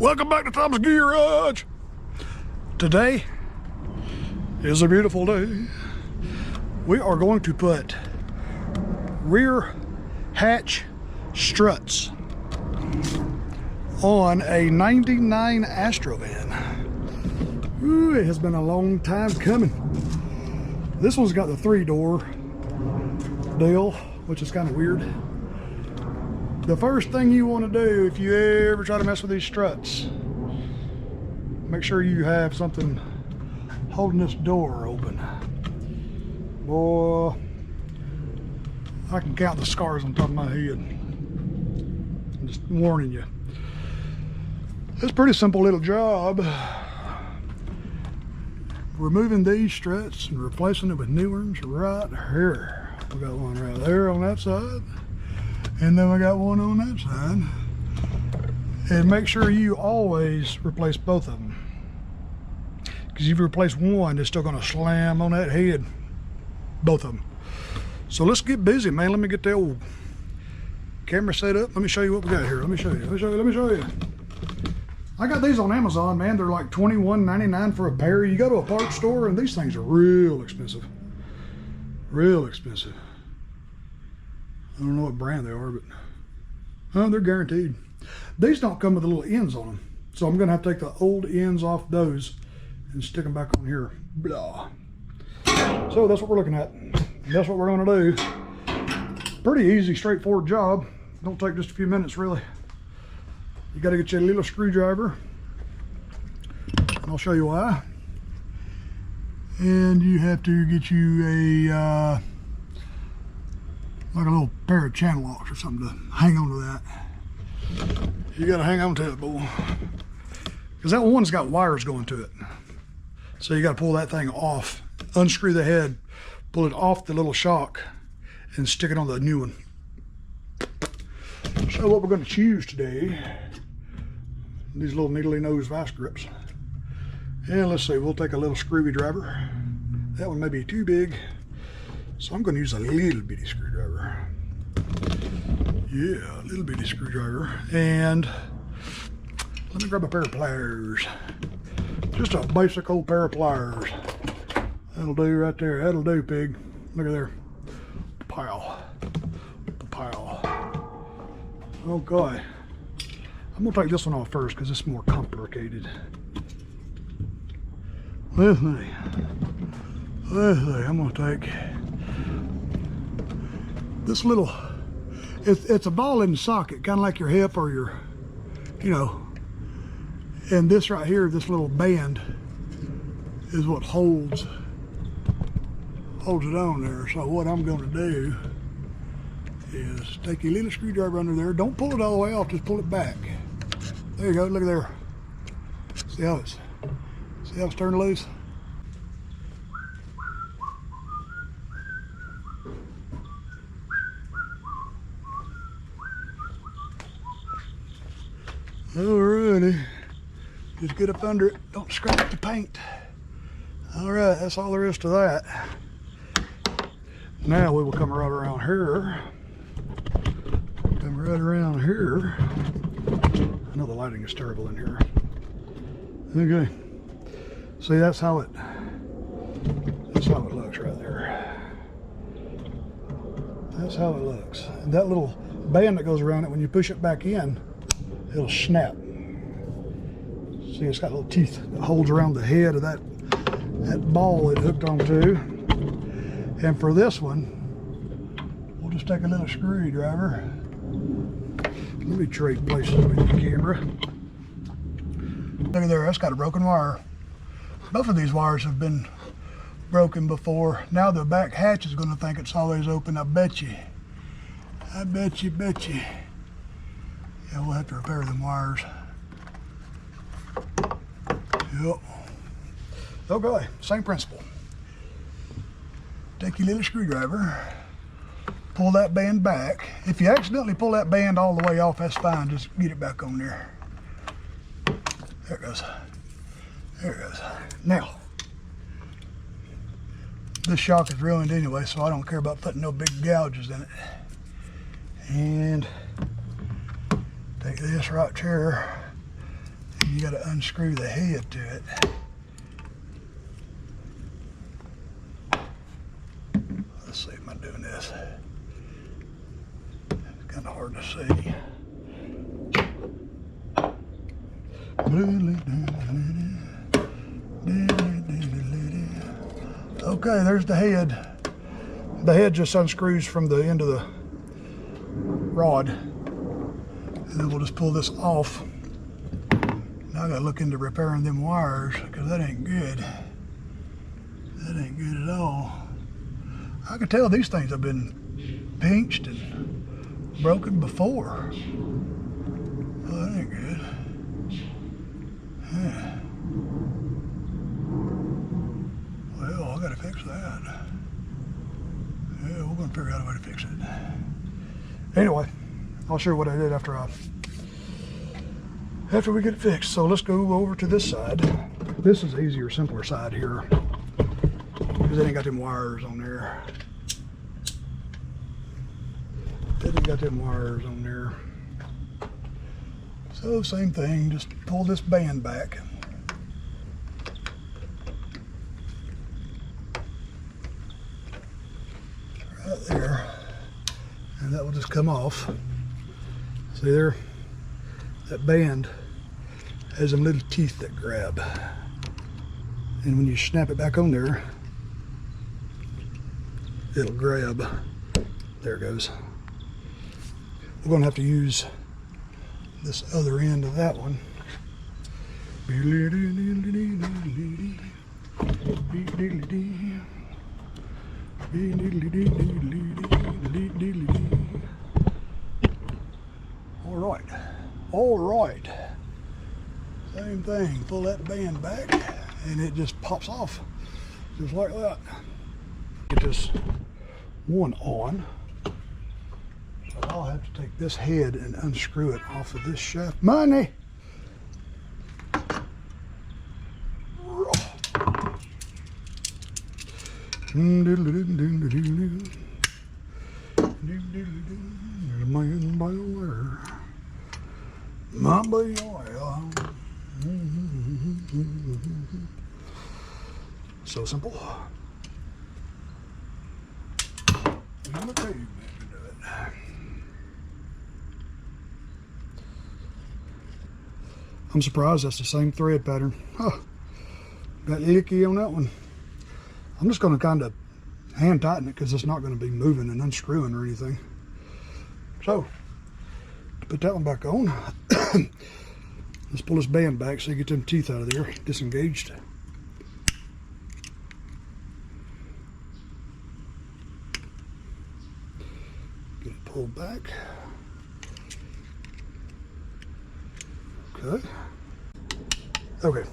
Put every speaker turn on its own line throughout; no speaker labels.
Welcome back to Tom's Garage. Today is a beautiful day. We are going to put rear hatch struts on a 99 Astro van. Ooh, it has been a long time coming. This one's got the 3-door deal, which is kind of weird. The first thing you want to do if you ever try to mess with these struts, make sure you have something holding this door open. Boy, I can count the scars on top of my head. I'm just warning you. It's a pretty simple little job. Removing these struts and replacing them with new ones right here. We got one right there on that side. And then we got one on that side. And make sure you always replace both of them. Because if you replace one, it's still gonna slam on that head. Both of them. So let's get busy, man. Let me get the old camera set up. Let me show you what we got here. Let me show you. I got these on Amazon, man. They're like $21.99 for a pair. You go to a parts store and these things are real expensive. Real expensive. I don't know what brand they are, but they're guaranteed. These don't come with the little ends on them. So I'm gonna have to take the old ends off those and stick them back on here. Blah. So that's what we're looking at. That's what we're gonna do. Pretty easy, straightforward job. Don't take just a few minutes, really. You gotta get you a little screwdriver. And I'll show you why. And you have to get you a, like a little pair of channel locks or something to hang on to that. You gotta hang on to it, boy. Because that one's got wires going to it. So you gotta pull that thing off, unscrew the head, pull it off the little shock, and stick it on the new one. So what we're gonna choose today, these little needly nose vice grips. And let's see, we'll take a little screwdriver. That one may be too big. So I'm going to use a little bitty screwdriver. Yeah, a little bitty screwdriver. And let me grab a pair of pliers. Just a basic old pair of pliers. That'll do right there. That'll do, pig. Look at there. Pow. Pow. Okay. I'm going to take this one off first because it's more complicated. Let's see. I'm going to take this little, it's a ball in the socket, kind of like your hip or your, and this right here, this little band is what holds it on there. So what I'm going to do is take your little screwdriver under there. Don't pull it all the way off, just pull it back. There you go, look at there. See how it's turned loose? Alrighty, just get up under it, don't scratch the paint. Alright, that's all there is to that. Now we will come right around here. I know the lighting is terrible in here. Okay, see, that's how it looks right there. That's how it looks. And that little band that goes around it, when you push it back in, it'll snap. See, it's got little teeth that holds around the head of that ball it hooked onto. And for this one, we'll just take a little screwdriver. Let me trade places with the camera. Look at there, that's got a broken wire. Both of these wires have been broken before. Now the back hatch is gonna think it's always open, I bet you. Yeah, we'll have to repair them wires. Yep. Okay, same principle. Take your little screwdriver, pull that band back. If you accidentally pull that band all the way off, that's fine. Just get it back on there. There it goes. There it goes. Now, this shock is ruined anyway, so I don't care about putting no big gouges in it. And take this right here you got to unscrew the head to it. Let's see, am I doing this? It's kind of hard to see. Okay, there's the head. The head just unscrews from the end of the rod. And then we'll just pull this off. Now I gotta look into repairing them wires because that ain't good. That ain't good at all. I can tell these things have been pinched and broken before. Oh, that ain't good. Yeah. Well, I gotta fix that. Yeah, we're gonna figure out a way to fix it. Anyway, I'll show you what I did after we get it fixed. So let's go over to this side. This is the easier, simpler side here because it ain't got them wires on there. It ain't got them wires on there. So same thing, just pull this band back. Right there. And that will just come off. See there? That band has some little teeth that grab. And when you snap it back on there, it'll grab. There it goes. We're gonna have to use this other end of that one. All right. Same thing, pull that band back and it just pops off, just like that. Get this one on. So I'll have to take this head and unscrew it off of this shaft. Money! My boy, so simple. I'm surprised that's the same thread pattern. Huh. Got icky on that one. I'm just going to kind of hand tighten it because it's not going to be moving and unscrewing or anything. So, to put that one back on, let's pull this band back so you get them teeth out of there, disengaged. Get it pulled back. Okay. Okay.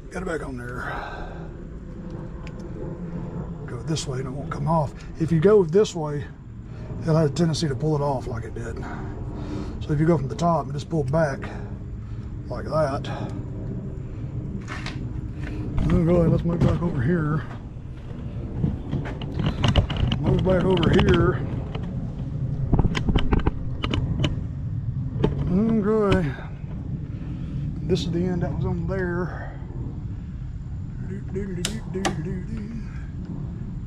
Got it back on there. Go this way and it won't come off. If you go this way, it'll have a tendency to pull it off like it did. So if you go from the top and just pull back like that. Oh, go ahead, let's move back over here. Move back over here. Okay. This is the end that was on there.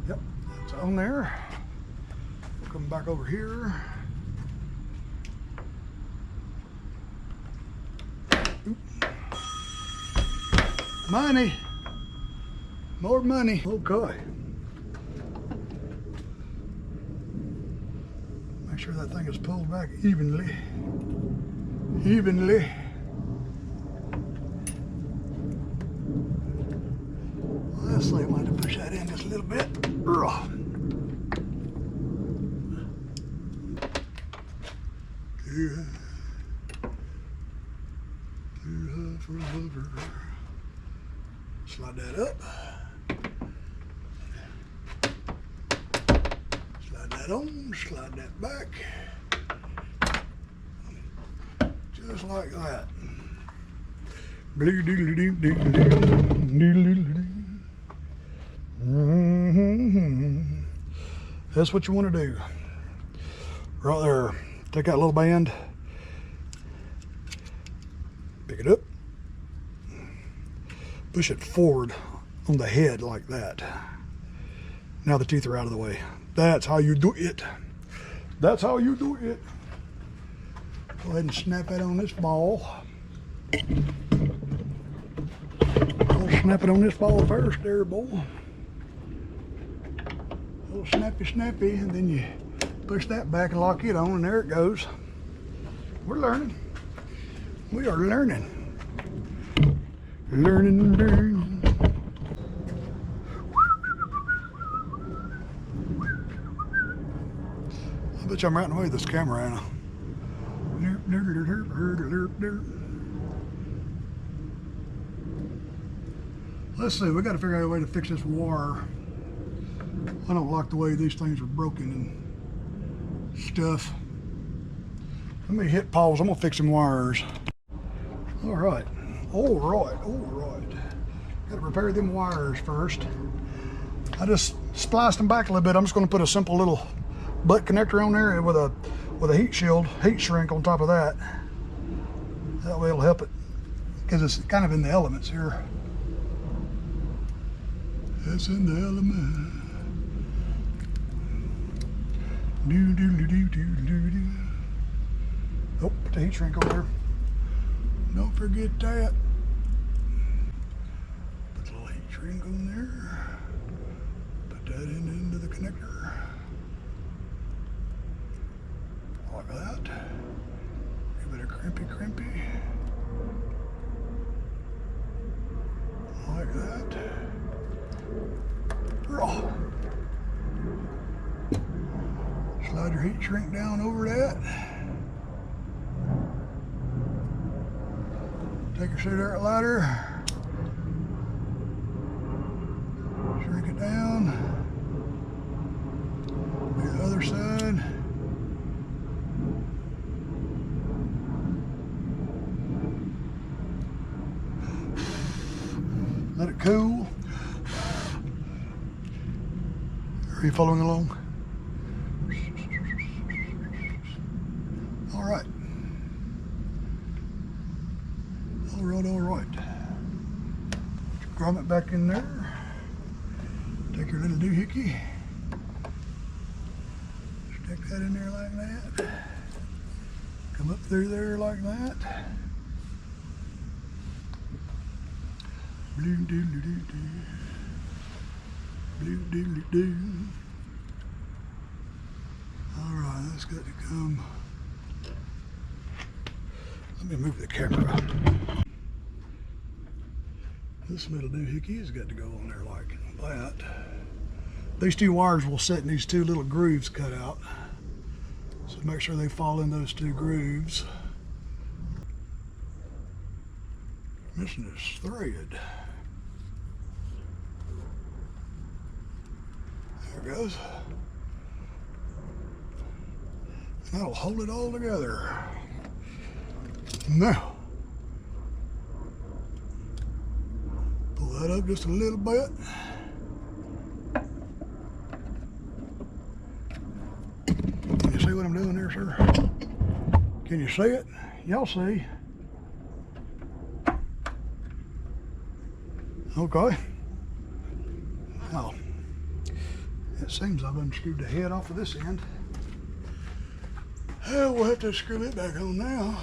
Yep, it's on there. Come back over here. Oop. Money. More money. Okay. Make sure that thing is pulled back evenly. Evenly. Let's see, I might have to push that in just a little bit. Too high for a hover. Slide that up. Slide that on, slide that back. Just like that. That's what you want to do. Right there. Take that little band, pick it up, push it forward on the head like that. Now the teeth are out of the way. That's how you do it. That's how you do it. Go ahead and snap that on this ball. I'll snap it on this ball first there, boy. A little snappy, snappy, and then you push that back and lock it on, and there it goes. We're learning. We are learning. Learning and learning. I bet you I'm right in the way of this camera, Anna. Let's see, we got to figure out a way to fix this wire. I don't like the way these things are broken and stuff. Let me hit pause. I'm gonna fix some wires. All right. Got to repair them wires first. I just spliced them back a little bit. I'm just gonna put a simple little butt connector on there with a heat shield, heat shrink on top of that. That way it'll help it, because it's kind of in the elements here. It's in the element. Oh, put the heat shrink over there. Don't forget that. Put the little heat shrink on there. Put that into the connector. Like that. Give it a crimpy. Like that. Oh. Slide your heat shrink down over that. Take your cigarette lighter. Shrink it down. Do the other side. Let it cool. Are you following along? All right. All right. Grommet back in there. Take your little doohickey. Stick that in there like that. Come up through there like that. Blue doodly doo doo. Blue doodly doo. All right, that's got to come. Let me move the camera. This little doohickey has got to go on there like that. These two wires will sit in these two little grooves cut out. So make sure they fall in those two grooves. Missing this thread. There it goes. That'll hold it all together. Now, pull that up just a little bit. Can you see what I'm doing there, sir? Can you see it? Y'all see. Okay. Now, it seems I've unscrewed the head off of this end. We'll have to screw it back on now.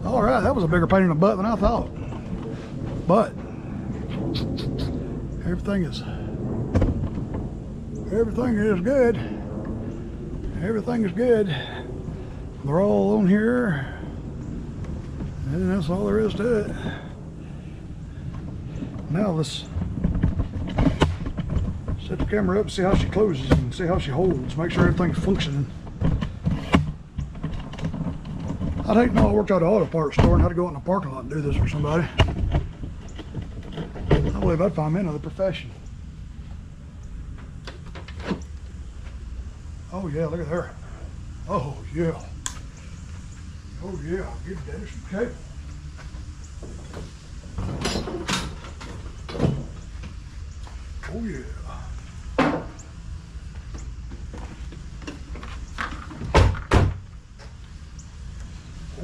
All right, that was a bigger pain in the butt than I thought. But everything is good. Everything is good. They're all on here, and that's all there is to it. Now let's Set the camera up and see how she closes and see how she holds. Make sure everything's functioning. I'd hate to know I worked at an auto parts store and had to go out in the parking lot and do this for somebody. I believe I'd find me another profession. Oh yeah, look at her. Oh yeah. Oh yeah, give Daddy some cable. Oh yeah.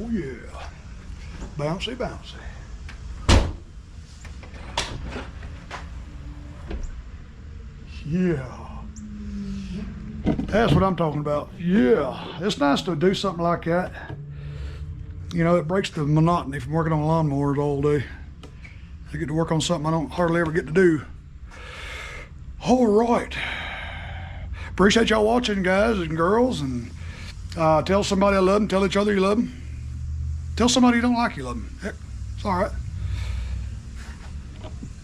Oh yeah. Bouncy, bouncy. Yeah. That's what I'm talking about. Yeah. It's nice to do something like that. You know, it breaks the monotony from working on lawnmowers all day. I get to work on something I don't hardly ever get to do. All right. Appreciate y'all watching, guys and girls. And tell somebody I love them. Tell each other you love them. Tell somebody you don't like you love them. Heck, it's all right.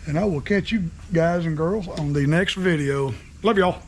And I will catch you guys and girls on the next video. Love y'all.